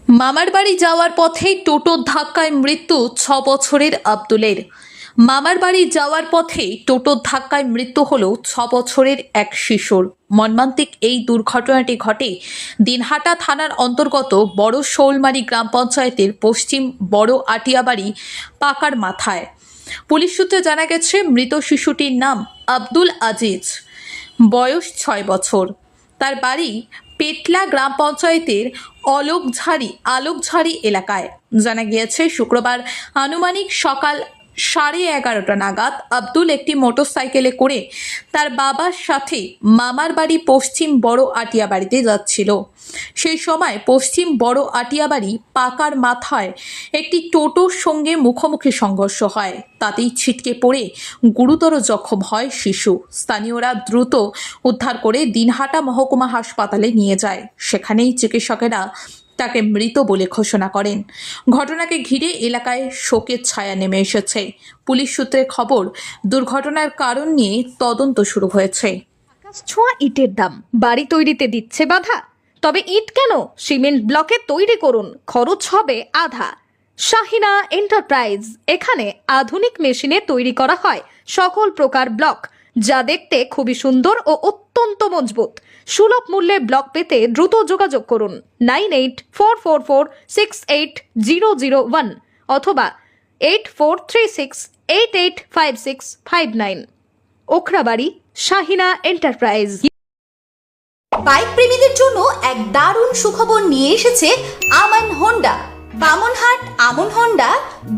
মামার বাড়ি যাওয়ার পথে টোটোর ধাক্কায় মৃত্যু ৬ বছরের আব্দুলের। মামার বাড়ি যাওয়ার পথে টোটোর ধাক্কায় মৃত্যু হলো ৬ বছরের এক শিশুর। মর্মান্তিক এই দুর্ঘটনাটি ঘটে দিনহাটা থানার অন্তর্গত বড় শৌলমারি গ্রাম পঞ্চায়েতের পশ্চিম বড় আটিয়াবাড়ি পাকার মাথায়। পুলিশ সূত্রে জানা গেছে, মৃত শিশুটির নাম আব্দুল আজিজ, বয়স ৬ বছর। তার বাড়ি পেটলা গ্রাম পঞ্চায়েতের আলোকঝাড়ি এলাকায়। জানা গিয়েছে, শুক্রবার আনুমানিক সকাল 11:30 নাগাদ আব্দুল একটি মোটরসাইকেলে করে তার বাবার সাথে মামার বাড়ি পশ্চিম বড় আটিয়াবাড়িতে যাচ্ছিল। সেই সময় পশ্চিম বড় আটিয়াবাড়ি পাকার মাথায় একটি টোটোর সঙ্গে মুখোমুখি সংঘর্ষ হয়। তাতেই ছিটকে পড়ে গুরুতর জখম হয় শিশু। স্থানীয়রা দ্রুত উদ্ধার করে দিনহাটা মহকুমা হাসপাতালে নিয়ে যায়। সেখানেই চিকিৎসকেরা তাকে মৃত বলে ঘোষণা করেন। ঘটনাকে ঘিরে এলাকায় শোকের ছায়া নেমে এসেছে। পুলিশ সূত্রে খবর, দুর্ঘটনার কারণ নিয়ে তদন্ত শুরু হয়েছে। আকাশ ছোঁয়া ইটের দাম বাড়ি তৈরিতে দিচ্ছে বাধা। তবে ইট কেন, সিমেন্ট ব্লকে তৈরি করুন, খরচ হবে আধা। শাহিনা এন্টারপ্রাইজ, এখানে আধুনিক মেশিনে তৈরি করা হয় সকল প্রকার ব্লক, যা দেখতে খুবই সুন্দর ও অত্যন্ত মজবুত। সুলভ মূল্যে ব্লক পেতে দ্রুত যোগাযোগ করুন 9844468001 অথবা 8436885659। ওখরাবাড়ি, শাহিনা এন্টারপ্রাইজ। বাইক প্রেমীদের জন্য এক দারুণ সুখবর নিয়ে এসেছে আমান হোন্ডা। বামনহাট আমন হোন্ডা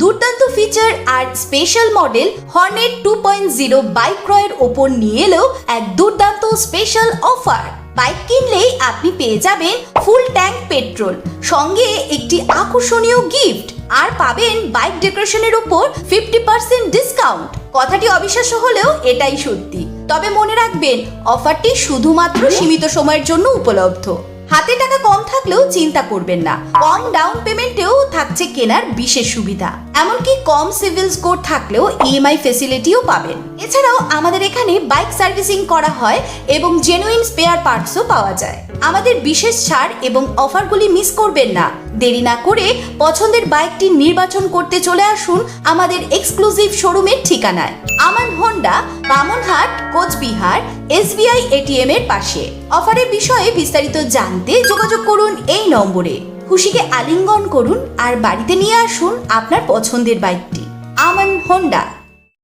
দুর্দান্ত ফিচার আর স্পেশাল মডেল হর্নেট 2.0 বাইক ক্রয়ের ওপর নিয়ে এলো এক দুর্দান্ত স্পেশাল অফার। বাইক কিনলেই আপনি পেয়ে যাবেন ফুল ট্যাঙ্ক পেট্রোল, সঙ্গে একটি আকর্ষণীয় গিফট, আর পাবেন বাইক ডেকোরেশনের উপর 50% ডিসকাউন্ট। কথাটি অবিশ্বাস্য হলেও এটাই সত্যি। তবে মনে রাখবেন, অফারটি শুধুমাত্র সীমিত সময়ের জন্য উপলব্ধ। হাতে টাকা কম থাকলেও চিন্তা করবেন না, কম ডাউন পেমেন্টেও থাকছে কেনার বিশেষ সুবিধা। এমনকি কম সিভিল স্কোর থাকলেও ইএমআই ফেসিলিটিও পাবেন। এছাড়াও আমাদের এখানে বাইক সার্ভিসিং করা হয় এবং জেনুইন স্পেয়ার পার্টসও পাওয়া যায়। আমাদের বিশেষ ছাড় এবং অফারগুলি মিস করবেন না। দেরি না করে পছন্দের বাইকটি নির্বাচন করতে চলে আসুন আমাদের এক্সক্লুসিভ শোরুমের ঠিকানায়, Aman Honda, Bamanhat, Cooch Behar, SBI ATM এর পাশে। অফারের বিষয়ে বিস্তারিত জানতে যোগাযোগ করুন এই নম্বরে। খুশিকে আলিঙ্গন করুন আর বাড়িতে নিয়ে আসুন আপনার পছন্দের বাইকটি। আমান হোন্ডা।